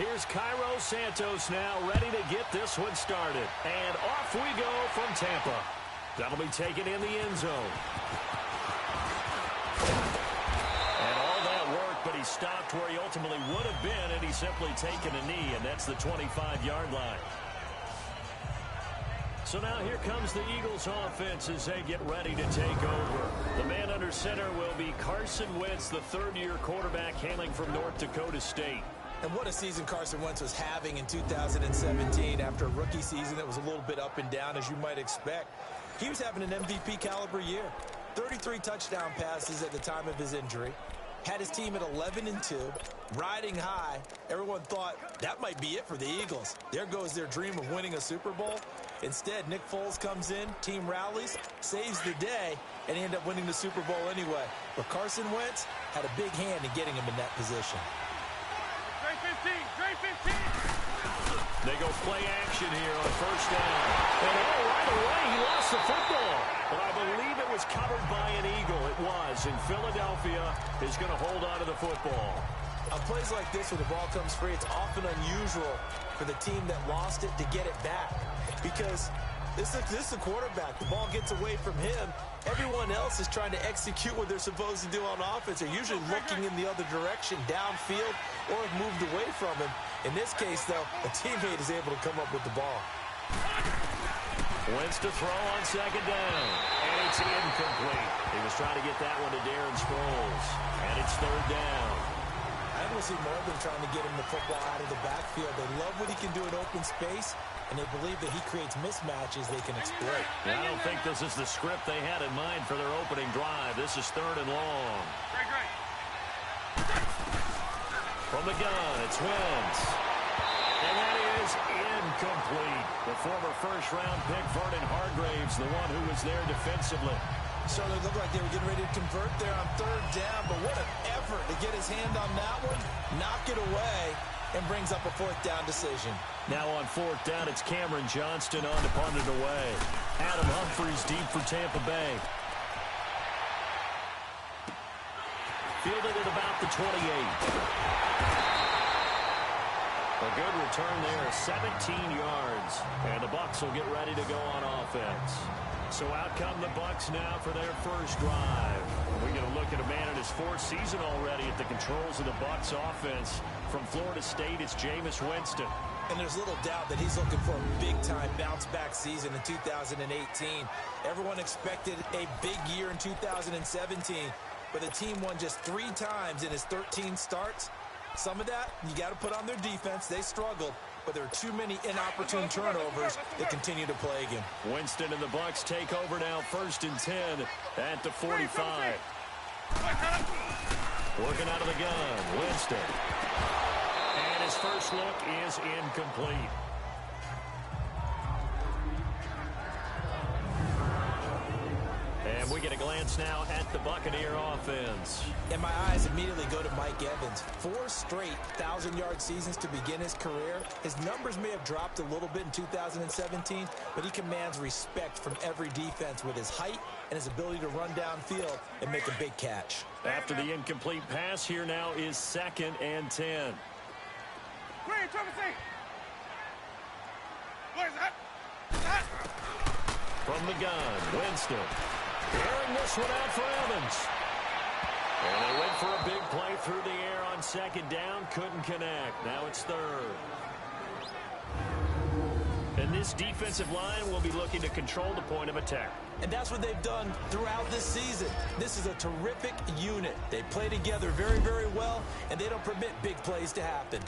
Here's Cairo Santos now ready to get this one started. And off we go from Tampa. That'll be taken in the end zone. And all that work, but he stopped where he ultimately would have been, and he's simply taken a knee, and that's the 25-yard line. So now here comes the Eagles offense as they get ready to take over. The man under center will be Carson Wentz, the third-year quarterback hailing from North Dakota State. And what a season Carson Wentz was having in 2017 after a rookie season that was a little bit up and down, as you might expect. He was having an MVP caliber year. 33 touchdown passes at the time of his injury. Had his team at 11-2, riding high. Everyone thought that might be it for the Eagles. There goes their dream of winning a Super Bowl. Instead, Nick Foles comes in, team rallies, saves the day, and they end up winning the Super Bowl anyway. But Carson Wentz had a big hand in getting him in that position. They go play action here on first down. And right away, he lost the football. But I believe it was covered by an Eagle. It was. And Philadelphia is going to hold on to the football. On plays like this, when the ball comes free, it's often unusual for the team that lost it to get it back. Because this is the quarterback. The ball gets away from him. Everyone else is trying to execute what they're supposed to do on offense. They're usually looking in the other direction, downfield, or have moved away from him. In this case, though, a teammate is able to come up with the ball. Wentz to throw on second down. And it's incomplete. He was trying to get that one to Darren Sproles. And it's third down. I will see more than trying to get him the football out of the backfield. They love what he can do in open space, and they believe that he creates mismatches they can exploit. I don't think this is the script they had in mind for their opening drive. This is third and long. From the gun, it's Wentz. And that is incomplete. The former first-round pick, Vernon Hargreaves, the one who was there defensively. So they looked like they were getting ready to convert there on third down, but what an effort to get his hand on that one, knock it away, and brings up a fourth down decision. Now on fourth down, it's Cameron Johnston on to punt it away. Adam Humphries deep for Tampa Bay. Fielded at about the 28. A good return there, 17 yards. And the Bucs will get ready to go on offense. So out come the Bucs now for their first drive. We're going to look at a man in his fourth season already at the controls of the Bucs offense. From Florida State, it's Jameis Winston. And there's little doubt that he's looking for a big-time bounce-back season in 2018. Everyone expected a big year in 2017, but the team won just 3 times in his 13 starts. Some of that, you got to put on their defense. They struggled, but there are too many inopportune turnovers that continue to plague him. Winston and the Bucs take over now, first and 10 at the 45. Working out of the gun, Winston. And his first look is incomplete. And we get a glance now at the Buccaneer offense. And my eyes immediately go to Mike Evans. 4 straight 1,000-yard seasons to begin his career. His numbers may have dropped a little bit in 2017, but he commands respect from every defense with his height and his ability to run downfield and make a big catch. After the incomplete pass, here now is second and 10. From the gun, Winston. Airing this one out for Evans. And they went for a big play through the air on second down. Couldn't connect. Now it's third. And this defensive line will be looking to control the point of attack. And that's what they've done throughout this season. This is a terrific unit. They play together very, very well, and they don't permit big plays to happen.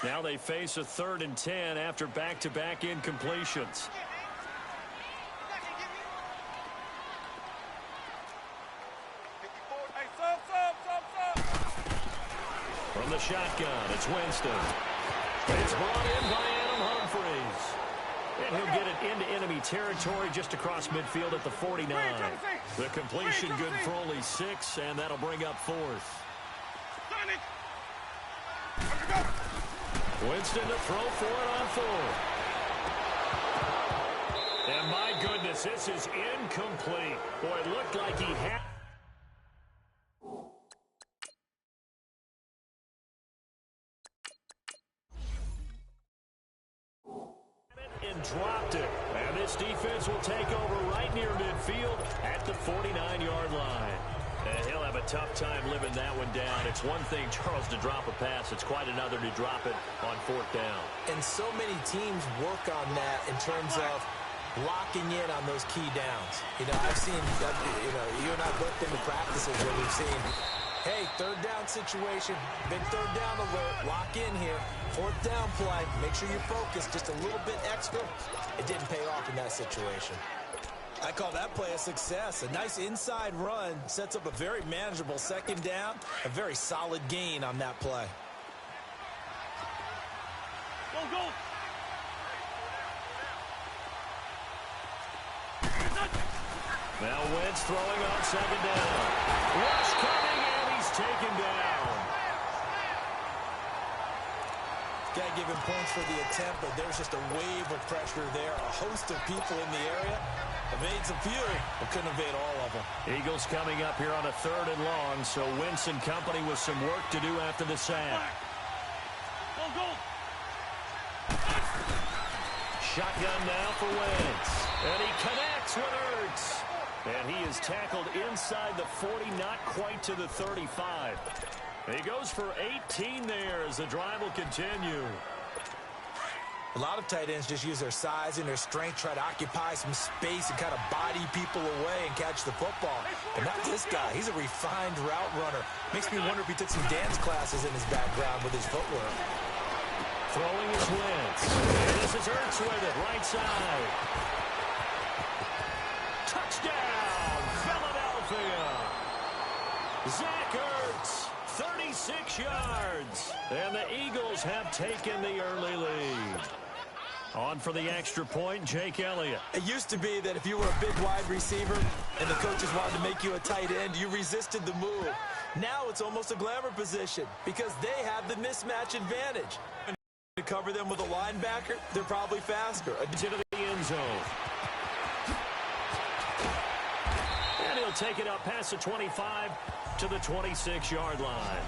Now they face a third and 10 after back-to-back incompletions. From the shotgun, it's Winston. It's brought in by Adam Humphries. And he'll get it into enemy territory just across midfield at the 49. The completion good for only 6, and that'll bring up fourth. Winston to throw for it on 4. And my goodness, this. This is incomplete. Boy, it looked like he had... and dropped it. And this defense will take over right near midfield at the 49-yard line. And he'll have a tough time living that one down. It's one thing, Charles, to drop a pass. It's quite another to drop it on fourth down. And so many teams work on that in terms of locking in on those key downs. You know, I've seen, you and I both been to practices where we've seen, hey, third down situation, big third down alert, lock in here. Fourth down play, make sure you're focused just a little bit extra. It didn't pay off in that situation. I call that play a success. A nice inside run sets up a very manageable second down, a very solid gain on that play. Go, go. Now Wentz throwing on second down. Rush coming, and he's taken down. Got to give him points for the attempt, but there's just a wave of pressure there. A host of people in the area. Evades a few, but couldn't evade all of them. Eagles coming up here on a 3rd and long, so Wentz and company with some work to do after the sack. Go, go. Shotgun now for Wentz. And he connects with Ertz. And he is tackled inside the 40, not quite to the 35. He goes for 18 there as the drive will continue. A lot of tight ends just use their size and their strength, try to occupy some space and kind of body people away and catch the football. But not this guy. He's a refined route runner. Makes me wonder if he took some dance classes in his background with his footwork. Throwing his Wentz. And this is Ertz with it, right side. Touchdown, Philadelphia. Zach Ertz, 36 yards. And the Eagles have taken the early lead. On for the extra point, Jake Elliott. It used to be that if you were a big wide receiver and the coaches wanted to make you a tight end, you resisted the move. Now it's almost a glamour position because they have the mismatch advantage. To cover them with a linebacker, they're probably faster. Into the end zone. And he'll take it up past the 25 to the 26-yard line.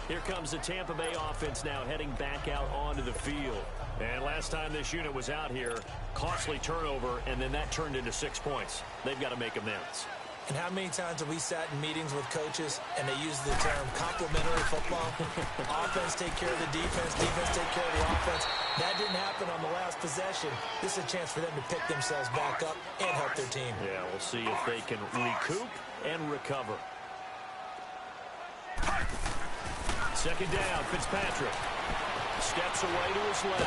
Here comes the Tampa Bay offense now heading back out onto the field. And last time this unit was out here, costly turnover, and then that turned into 6 points. They've got to make amends. And how many times have we sat in meetings with coaches and they use the term complementary football? Offense take care of the defense, defense take care of the offense. That didn't happen on the last possession. This is a chance for them to pick themselves back up and help their team. Yeah, we'll see if they can recoup and recover. Second down, Fitzpatrick. Steps away to his left.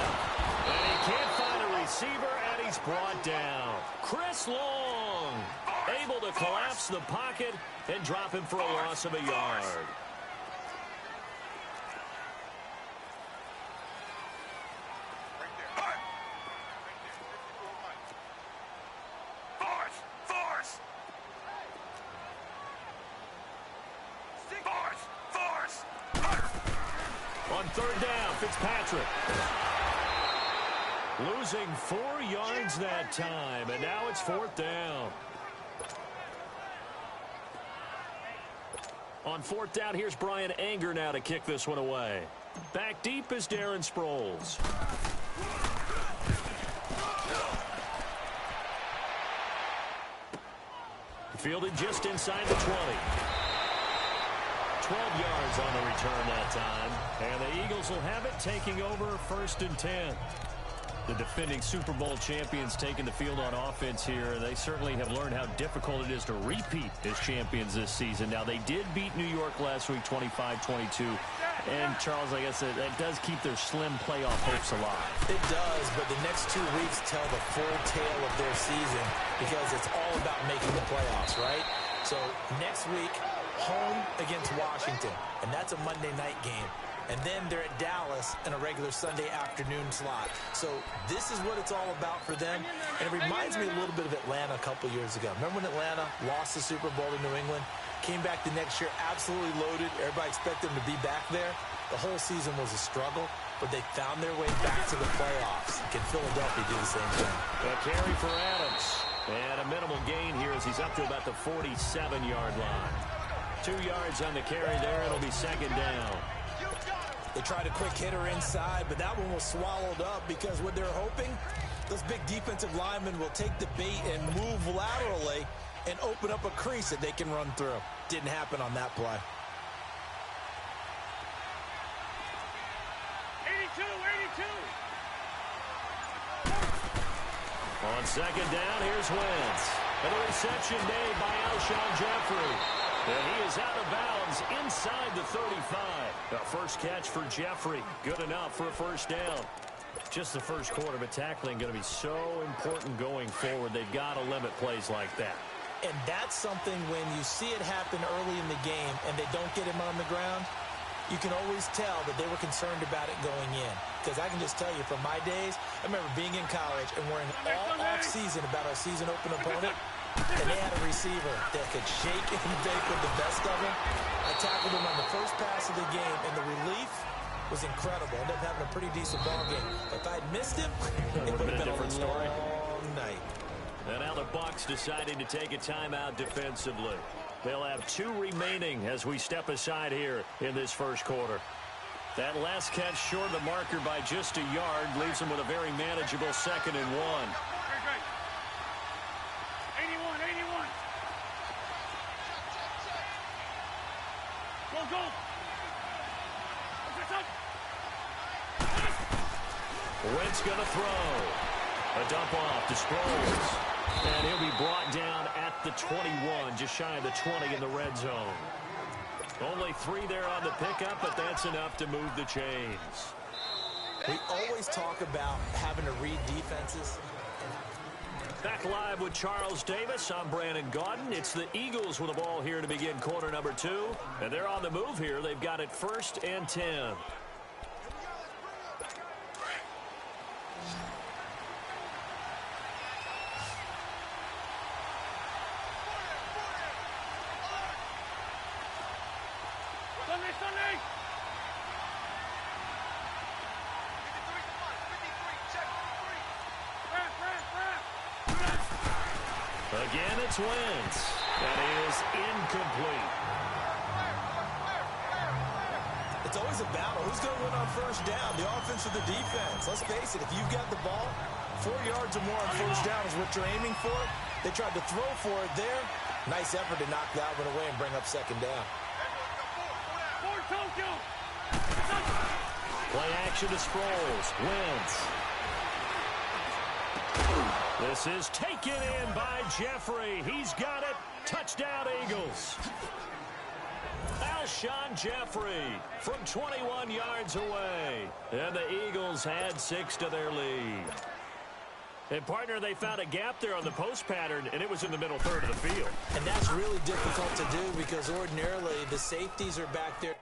And he can't find a receiver, and he's brought down. Chris Long able to collapse the pocket and drop him for a loss of a yard. On third down, Fitzpatrick. Losing 4 yards that time, and now it's fourth down. On fourth down, here's Brian Anger now to kick this one away. Back deep is Darren Sproles. Fielded just inside the 20. 12 yards on the return that time. And the Eagles will have it, taking over 1st and 10. The defending Super Bowl champions taking the field on offense here. They certainly have learned how difficult it is to repeat as champions this season. Now, they did beat New York last week 25-22. And, Charles, I guess that does keep their slim playoff hopes alive. It does, but the next 2 weeks tell the full tale of their season because it's all about making the playoffs, right? So, next week, home against Washington, and that's a Monday night game. And then they're at Dallas in a regular Sunday afternoon slot. So this is what it's all about for them. And it reminds me a little bit of Atlanta a couple years ago. Remember when Atlanta lost the Super Bowl to New England? Came back the next year absolutely loaded. Everybody expected them to be back there. The whole season was a struggle. but they found their way back to the playoffs. Can Philadelphia do the same thing? A carry for Adams. And a minimal gain here as he's up to about the 47-yard line. 2 yards on the carry there. It'll be second down. They tried a quick hitter inside, but that one was swallowed up because what they're hoping, those big defensive linemen will take the bait and move laterally and open up a crease that they can run through. Didn't happen on that play. 82. On second down, here's Wentz. And the reception made by Alshon Jeffrey. And he is out of bounds inside the 35. The first catch for Jeffrey. Good enough for a first down. Just the first quarter, but tackling going to be so important going forward. They've got to limit plays like that. And that's something when you see it happen early in the game and they don't get him on the ground, you can always tell that they were concerned about it going in. Because I can just tell you from my days, I remember being in college and worrying all off-season about our season open opponent. And they had a receiver that could shake and bake with the best of them. I tackled him on the first pass of the game, and the relief was incredible. Ended up having a pretty decent ball game. But if I'd missed him, it would have been a different story. Long night. And now the Bucs deciding to take a timeout defensively. They'll have 2 remaining as we step aside here in this first quarter. That last catch short of the marker by just a yard leaves them with a very manageable 2nd and 1. Great. 81. Go. Wentz going to throw. A dump off to Sproles. And he'll be brought down at the 21, just shy of the 20 in the red zone. Only 3 there on the pickup, but that's enough to move the chains. We always talk about having to read defenses. Back live with Charles Davis. I'm Brandon Gaudin. It's the Eagles with the ball here to begin quarter number 2. And they're on the move here. They've got it 1st and 10. Sunday. Again, it's Wentz. That is incomplete. It's always a battle. Who's going to win on first down, the offense or the defense? Let's face it, if you've got the ball, 4 yards or more on first down is what you're aiming for. They tried to throw for it there. Nice effort to knock that one away and bring up second down. Play action to Sproles. Wentz. This is taken in by Jeffrey. He's got it. Touchdown, Eagles. Alshon Jeffrey from 21 yards away. And the Eagles had 6 to their lead. And, partner, they found a gap there on the post pattern, and it was in the middle third of the field. And that's really difficult to do because ordinarily the safeties are back there.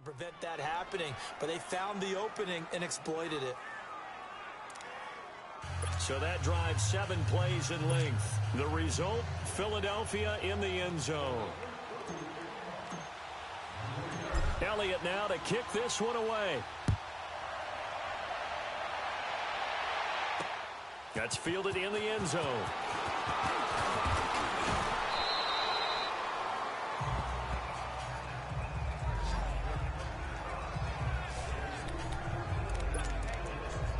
to prevent that happening, but they found the opening and exploited it. So that drive 7 plays in length. The result, Philadelphia in the end zone. Elliott now to kick this one away. That's fielded in the end zone.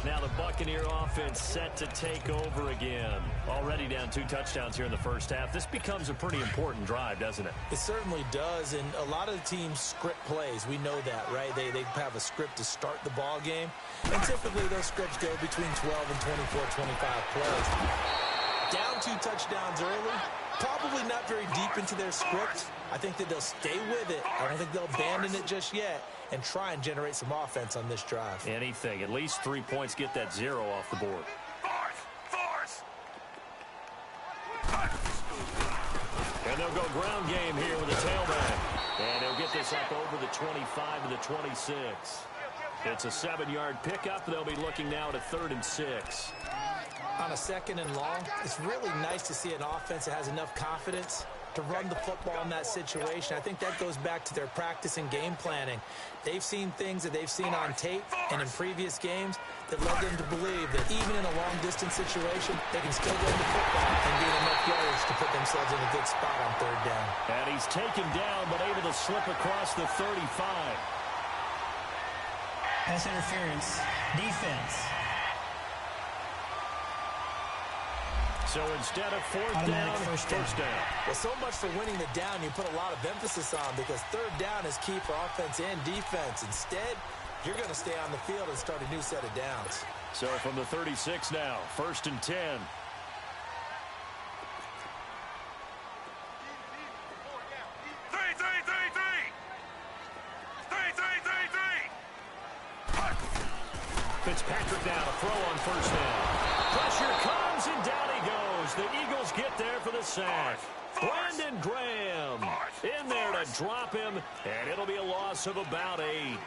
Now the Buccaneer offense set to take over again. Already down 2 touchdowns here in the first half. This becomes a pretty important drive, doesn't it? It certainly does, and a lot of the teams script plays. We know that, right? They have a script to start the ball game, and typically those scripts go between 12 and 24, 25 plays. Down 2 touchdowns early, probably not very deep into their script. I think that they'll stay with it. I don't think they'll abandon it just yet and try and generate some offense on this drive. Anything. At least 3 points, get that 0 off the board. Force! And they'll go ground game here with a tailback. And he'll get this up over the 25 to the 26. It's a 7-yard pickup. They'll be looking now at a 3rd and 6. On a 2nd and long, it's really nice to see an offense that has enough confidence to run the football in that situation. I think that goes back to their practice and game planning. They've seen things that they've seen on tape and in previous games that led them to believe that even in a long-distance situation, they can still run the football and gain enough yards to put themselves in a good spot on 3rd down. And he's taken down but able to slip across the 35. Pass interference. Defense. So instead of 4th down, first down. Well, so much for winning the down you put a lot of emphasis on, because 3rd down is key for offense and defense. Instead, you're going to stay on the field and start a new set of downs. So from the 36 now, 1st and 10. Fitzpatrick now to throw on 1st down. Pressure comes and down he goes. The Eagles get there for the sack. Brandon Graham in there to drop him, and it'll be a loss of about 8.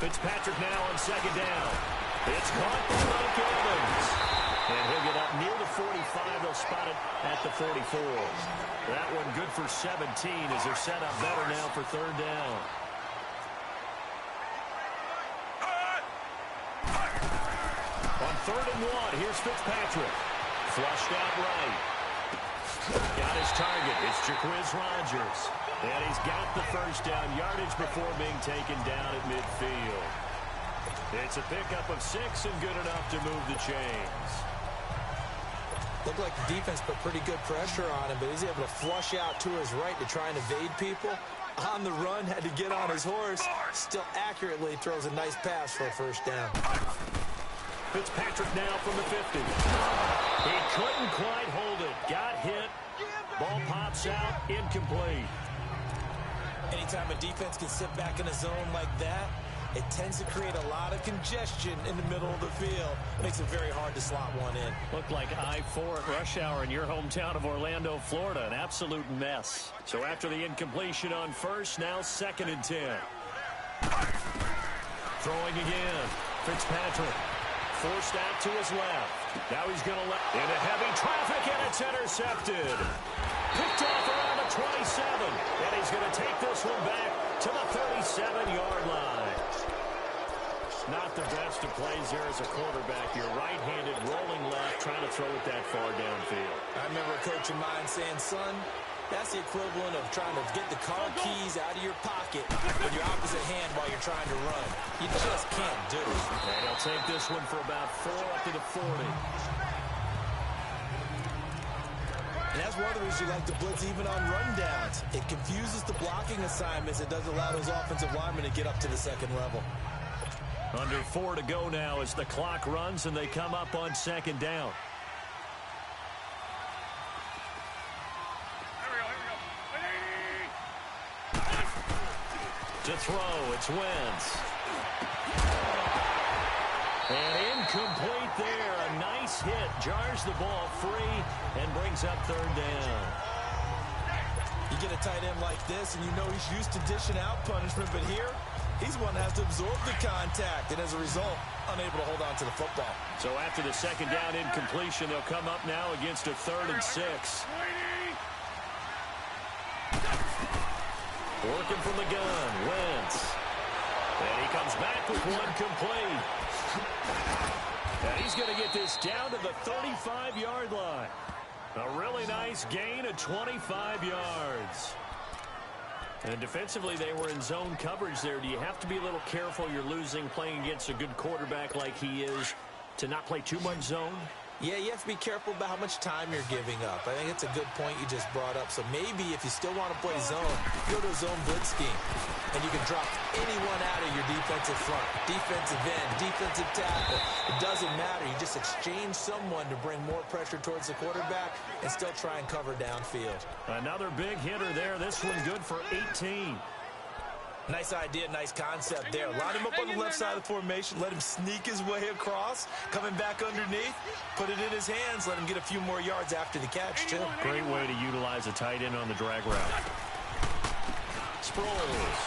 Fitzpatrick now on 2nd down. It's caught by Mike Evans. And he'll get up near the 45. They'll spot it at the 44. That one good for 17 as they're set up better now for 3rd down. On 3rd and 1, here's Fitzpatrick. Flushed out right. Got his target. It's Jaquiz Rogers. And he's got the 1st down yardage before being taken down at midfield. It's a pickup of 6 and good enough to move the chains. Looked like the defense put pretty good pressure on him, but he's able to flush out to his right to try and evade people. On the run, had to get on his horse. Still accurately throws a nice pass for a 1st down. Fitzpatrick now from the 50. He couldn't quite hold it. Got hit. Ball pops out. Incomplete. Anytime a defense can sit back in a zone like that, it tends to create a lot of congestion in the middle of the field. Makes it very hard to slot one in. Looked like I-4 at rush hour in your hometown of Orlando, Florida. An absolute mess. So after the incompletion on 1st, now 2nd and 10. Throwing again. Fitzpatrick. Forced out to his left. Now he's going to let into heavy traffic, and it's intercepted. Picked off around the 27. And he's going to take this one back to the 37-yard line. Not the best of plays there as a quarterback. You're right-handed, rolling left, trying to throw it that far downfield. I remember a coach of mine saying, son, that's the equivalent of trying to get the car keys out of your pocket with your opposite hand while you're trying to run. You just can't do it. And he'll take this one for about 4 up to the 40. And that's one of the reasons you like to blitz even on rundowns. It confuses the blocking assignments. It doesn't allow those offensive linemen to get up to the 2nd level. Under 4 to go now as the clock runs and they come up on 2nd down. To throw, it's Wentz. And incomplete there. A nice hit. Jars the ball free and brings up 3rd down. get a tight end like this, and you know he's used to dishing out punishment, but here, he's one that has to absorb the contact, and as a result, unable to hold on to the football. So after the second down incompletion, they'll come up now against a 3rd and 6. Working from the gun, Wentz. And he comes back with one complete. And he's going to get this down to the 35-yard line. A really nice gain of 25 yards. And defensively, they were in zone coverage there. Do you have to be a little careful? You're losing playing against a good quarterback like he is to not play too much zone? Yeah, you have to be careful about how much time you're giving up. I think it's a good point you just brought up. So maybe if you still want to play zone, go to a zone blitz scheme. And you can drop anyone out of your defensive front, defensive end, defensive tackle. It doesn't matter. You just exchange someone to bring more pressure towards the quarterback and still try and cover downfield. Another big hitter there. This one good for 18. Nice idea, nice concept there. Line him up on the left side of the formation. Let him sneak his way across. Coming back underneath. Put it in his hands. Let him get a few more yards after the catch, too. Great way to utilize a tight end on the drag route. Sproles.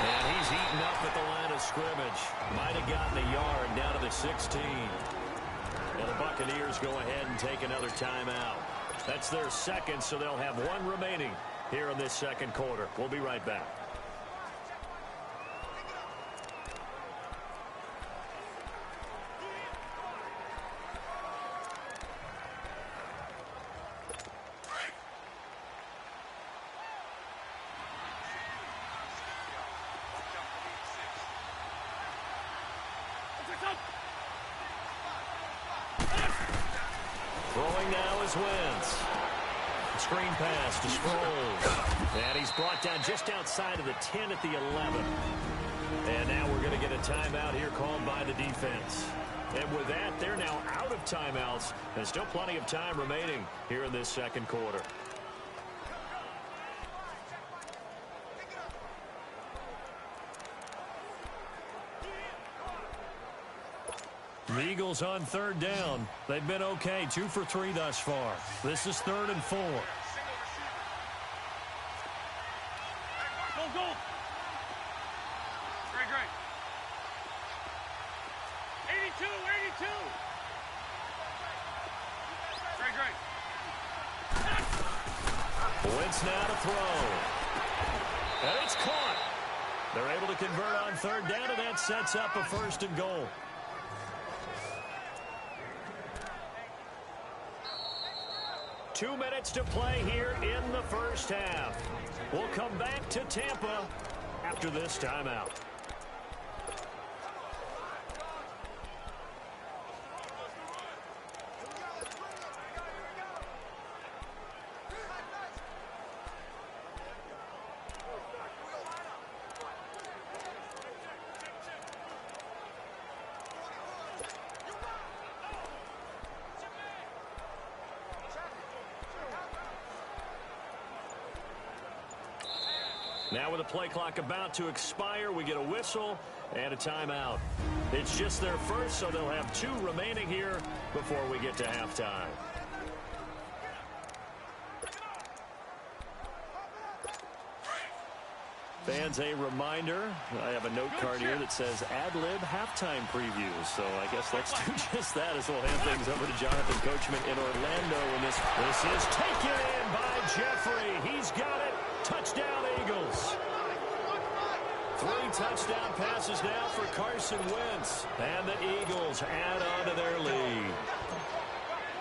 And he's eaten up at the line of scrimmage. Might have gotten a yard down to the 16. And the Buccaneers go ahead and take another timeout. That's their second, so they'll have one remaining here in this second quarter. We'll be right back. Throwing now is Wentz. Screen pass to Sproles. And he's brought down just outside of the 10 at the 11. And now we're going to get a timeout here called by the defense. And with that, they're now out of timeouts. And still plenty of time remaining here in this second quarter. The Eagles on 3rd down. They've been okay, 2 for 3 thus far. This is 3rd and 4. Go, go. Great, great. 82, 82. Great, great. Wentz now to throw. And it's caught. They're able to convert on 3rd down, and that sets up a 1st and goal. Two minutes to play here in the first half. We'll come back to Tampa after this timeout. Now with the play clock about to expire, we get a whistle and a timeout. It's just their first, so they'll have 2 remaining here before we get to halftime. Fans, a reminder, I have a note card here that says ad-lib halftime previews. So I guess let's do just that as we'll hand things over to Jonathan Coachman in Orlando. And this is taken in by Jeffrey. He's got it. Touchdown, Eagles. 3 touchdown passes now for Carson Wentz. And the Eagles add on to their lead.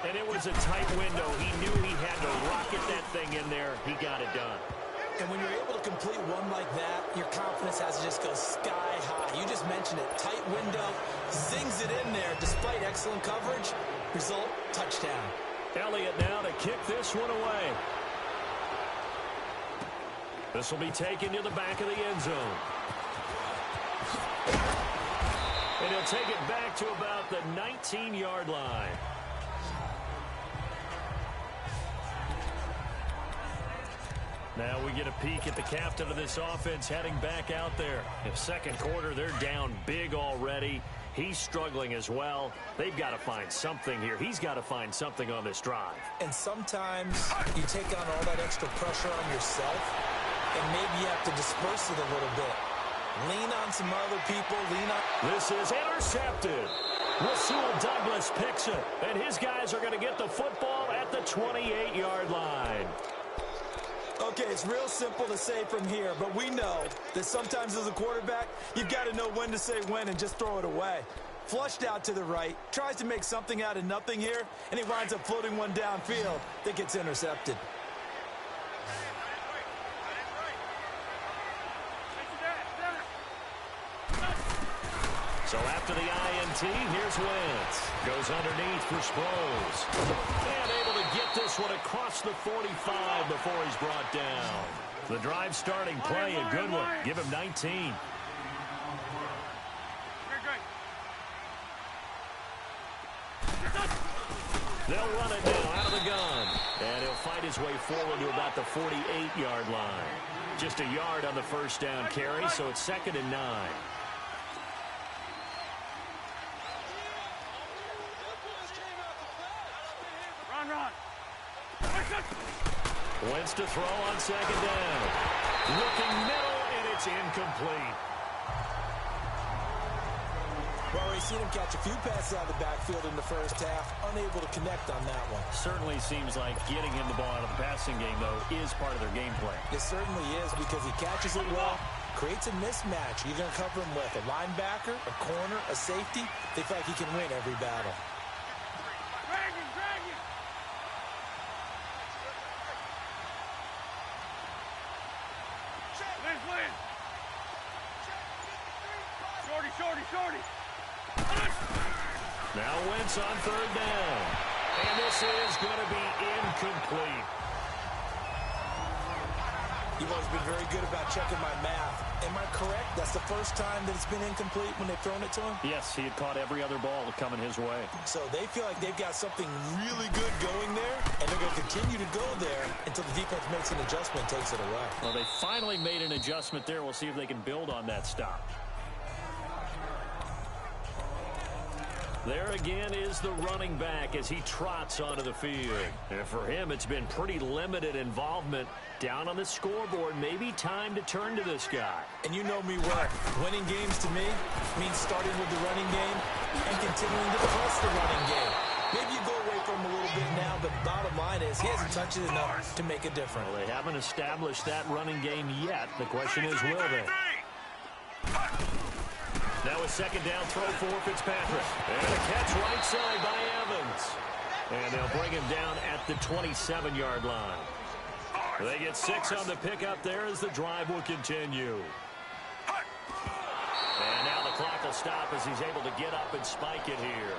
And it was a tight window. He knew he had to rocket that thing in there. He got it done. And when you're able to complete one like that, your confidence has to just go sky high. You just mentioned it. Tight window, zings it in there despite excellent coverage. Result, touchdown. Elliott now to kick this one away. This will be taken to the back of the end zone. And he'll take it back to about the 19-yard line. Now we get a peek at the captain of this offense heading back out there. In second quarter, they're down big already. He's struggling as well. They've got to find something here. He's got to find something on this drive. And sometimes you take on all that extra pressure on yourself, and maybe you have to disperse it a little bit. Lean on some other people. Lean on. This is intercepted. Rasul Douglas picks it, and his guys are going to get the football at the 28-yard line. Okay, it's real simple to say from here, but we know that sometimes as a quarterback, you've got to know when to say when and just throw it away. Flushed out to the right, tries to make something out of nothing here, and he winds up floating one downfield that gets intercepted. So after the INT, here's Wentz. Goes underneath for Sproles. And able to get this one across the 45 before he's brought down. The drive starting play, a good one. Give him 19. They'll run it now out of the gun. And he'll fight his way forward to about the 48-yard line. Just a yard on the first down carry, so it's 2nd and 9. Wentz to throw on 2nd down. Looking middle, and it's incomplete. Well, we've seen him catch a few passes out of the backfield in the first half, unable to connect on that one. Certainly seems like getting him the ball out of the passing game, though, is part of their game plan. It certainly is, because he catches it well, creates a mismatch. You're going to cover him with a linebacker, a corner, a safety. They feel like he can win every battle. Shorty. Now Wentz on 3rd down. And this is going to be incomplete. You've always been very good about checking my math. Am I correct? That's the first time that it's been incomplete when they've thrown it to him? Yes, he had caught every other ball coming his way. So they feel like they've got something really good going there, and they're going to continue to go there until the defense makes an adjustment and takes it away. Well, they finally made an adjustment there. We'll see if they can build on that stop. There again is the running back as he trots onto the field. And for him, it's been pretty limited involvement. Down on the scoreboard, maybe time to turn to this guy. And you know me well. Winning games to me means starting with the running game and continuing to press the running game. Maybe you go away from him a little bit now, but bottom line is he hasn't touched it enough to make a difference. Well, they haven't established that running game yet. The question is, will they? Now a 2nd down throw for Fitzpatrick. And a catch right side by Evans. And they'll bring him down at the 27-yard line. They get 6 on the pickup there as the drive will continue. And now the clock will stop as he's able to get up and spike it here.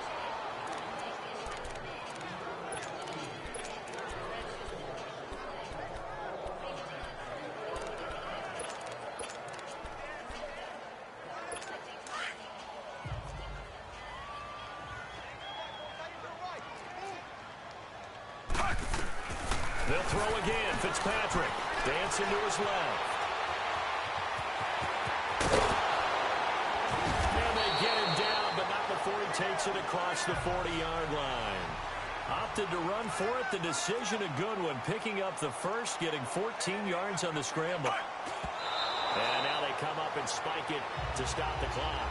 They'll throw again. Fitzpatrick dancing to his left. And they get him down, but not before he takes it across the 40-yard line. Opted to run for it. The decision a good one. Picking up the first, getting 14 yards on the scramble. And now they come up and spike it to stop the clock.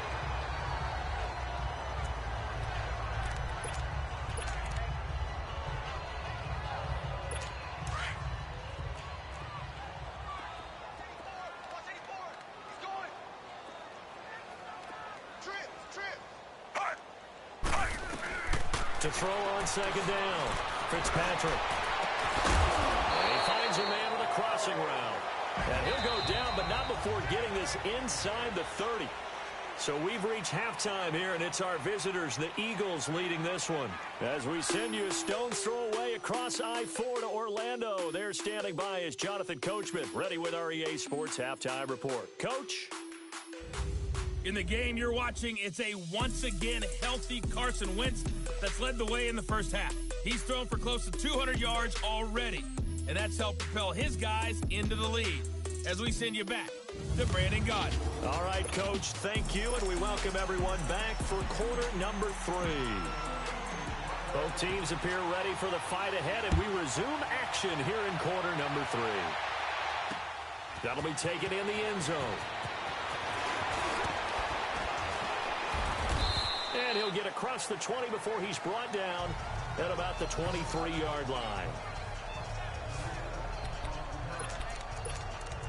To throw on 2nd down, Fitzpatrick. And he finds a man with a crossing route. And he'll go down, but not before getting this inside the 30. So we've reached halftime here, and it's our visitors, the Eagles, leading this one. As we send you a stone's throw away across I-4 to Orlando. There standing by is Jonathan Coachman, ready with our EA Sports Halftime Report. Coach? In the game you're watching, it's a once-again healthy Carson Wentz that's led the way in the first half. He's thrown for close to 200 yards already. and that's helped propel his guys into the lead. As we send you back to Brandon Gaudin. All right, Coach, thank you, and we welcome everyone back for quarter number 3. Both teams appear ready for the fight ahead, and we resume action here in quarter number 3. That'll be taken in the end zone. And he'll get across the 20 before he's brought down at about the 23-yard line.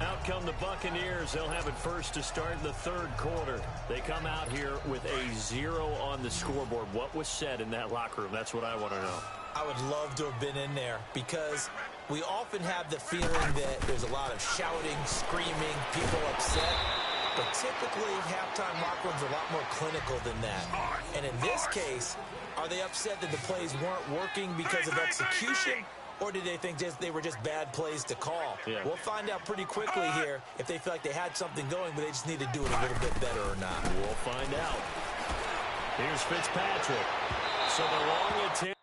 Out come the Buccaneers. They'll have it first to start the third quarter. They come out here with a 0 on the scoreboard. What was said in that locker room? That's what I want to know. I would love to have been in there because we often have the feeling that there's a lot of shouting, screaming, people upset. But typically, halftime locker rooms are a lot more clinical than that. And in this case, are they upset that the plays weren't working because of execution? Or did they think they were just bad plays to call? Yeah. We'll find out pretty quickly here if they feel like they had something going, but they just need to do it a little bit better or not. We'll find out. Here's Fitzpatrick. So the long attempt.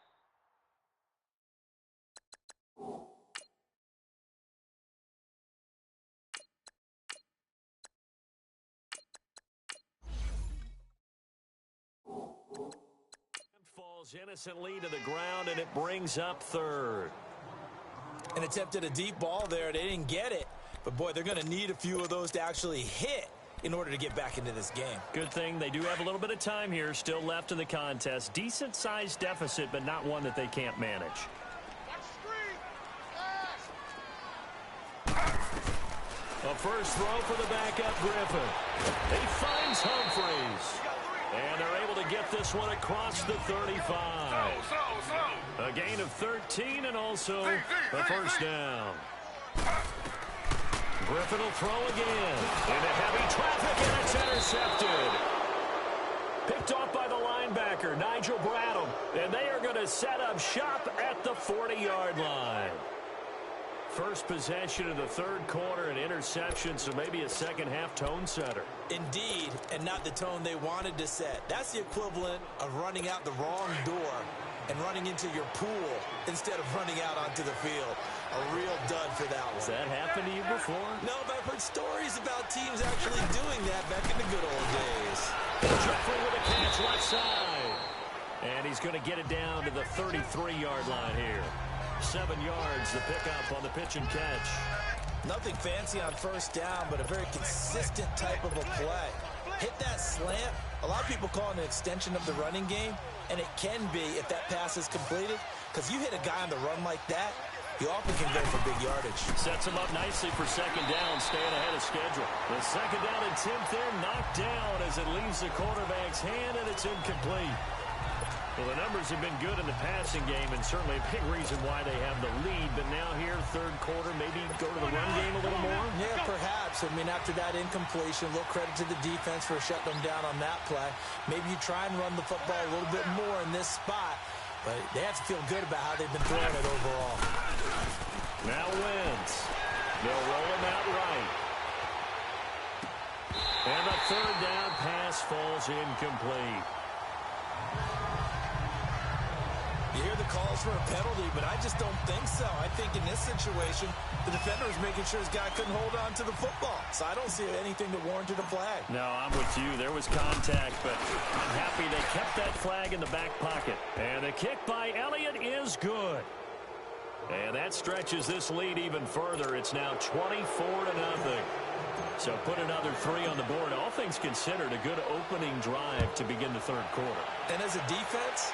Falls innocently to the ground, and it brings up third. And attempted a deep ball there. They didn't get it. But, boy, they're going to need a few of those to actually hit in order to get back into this game. Good thing they do have a little bit of time here still left in the contest. Decent-sized deficit, but not one that they can't manage. A first throw for the backup Griffin. He finds Humphreys. And they're able to get this one across the 35. A gain of 13 and also a first down. Griffin will throw again. Into heavy traffic, and it's intercepted. Picked off by the linebacker, Nigel Bradham. And they are going to set up shop at the 40-yard line. First possession of the third quarter, an interception, so maybe a second-half tone setter. Indeed, and not the tone they wanted to set. That's the equivalent of running out the wrong door and running into your pool instead of running out onto the field. A real dud for that one. Has that happened to you before? No, but I've heard stories about teams actually doing that back in the good old days. Jeffrey with a catch left side. And he's going to get it down to the 33-yard line here. 7 yards, the pickup on the pitch and catch. Nothing fancy on first down, but a very consistent type of a play. Hit that slant. A lot of people call it an extension of the running game, and it can be if that pass is completed, because you hit a guy on the run like that, you often can go for big yardage. Sets him up nicely for second down, staying ahead of schedule. The second down attempt there knocked down as it leaves the quarterback's hand, and it's incomplete. Well, the numbers have been good in the passing game, and certainly a big reason why they have the lead. But now here, third quarter, maybe go to the run game a little more? Yeah, perhaps. I mean, after that incompletion, a little credit to the defense for shutting them down on that play. Maybe you try and run the football a little bit more in this spot, but they have to feel good about how they've been throwing it overall. Now Wentz. They'll roll him out right. And the third down pass falls incomplete. You hear the calls for a penalty, but I just don't think so. I think in this situation, the defender was making sure his guy couldn't hold on to the football. So I don't see anything that warranted a flag. No, I'm with you. There was contact, but I'm happy they kept that flag in the back pocket. And the kick by Elliott is good. And that stretches this lead even further. It's now 24-0. So put another 3 on the board. All things considered, a good opening drive to begin the third quarter. And as a defense,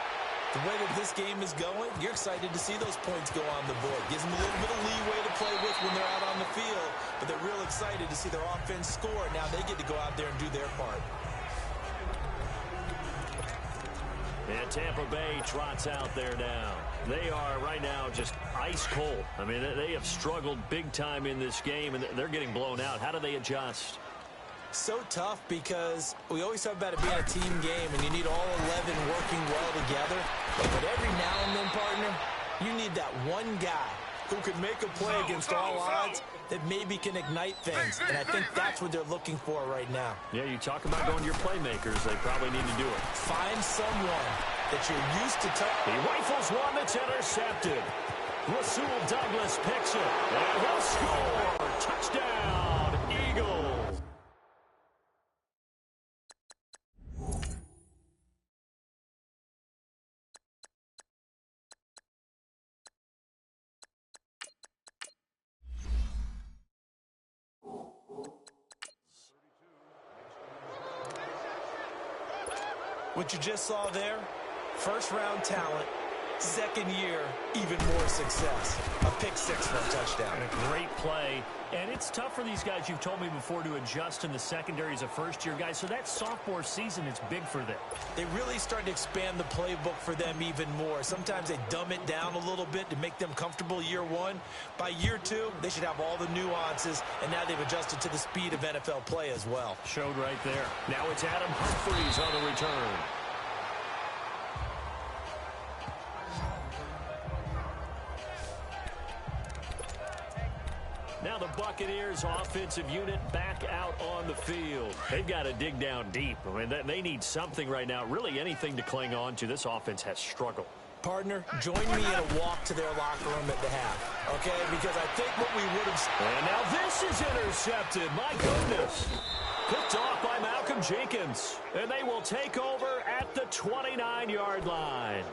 the way that this game is going, you're excited to see those points go on the board. Gives them a little bit of leeway to play with when they're out on the field, but they're real excited to see their offense score. Now they get to go out there and do their part. And Tampa Bay trots out there now. They are right now just ice cold. I mean, they have struggled big time in this game, and they're getting blown out. How do they adjust? So tough because we always talk about it being a team game, and you need all 11 working well together. But every now and then, partner, you need that one guy who can make a play against all odds that maybe can ignite things. And I think that's what they're looking for right now. Yeah, you talk about going to your playmakers. They probably need to do it. Find someone that you're used to. He rifles one that's intercepted. Rasul Douglas picks it. And he'll score. Touchdown, Eagles. What you just saw there, first-round talent, second year, even more success. A pick six for a touchdown. And a great play. And it's tough for these guys, you've told me before, to adjust in the secondary as a first-year guy. So that sophomore season is big for them. They really start to expand the playbook for them even more. Sometimes they dumb it down a little bit to make them comfortable year one. By year two, they should have all the nuances, and now they've adjusted to the speed of NFL play as well. Showed right there. Now it's Adam Humphries on the return. Now the Buccaneers offensive unit back out on the field. They've got to dig down deep. I mean, they need something right now, really anything to cling on to. This offense has struggled. Partner, join me in a walk to their locker room at the half, okay? Because I think what we would have... And now this is intercepted. My goodness. Picked off by Malcolm Jenkins. And they will take over at the 29-yard line.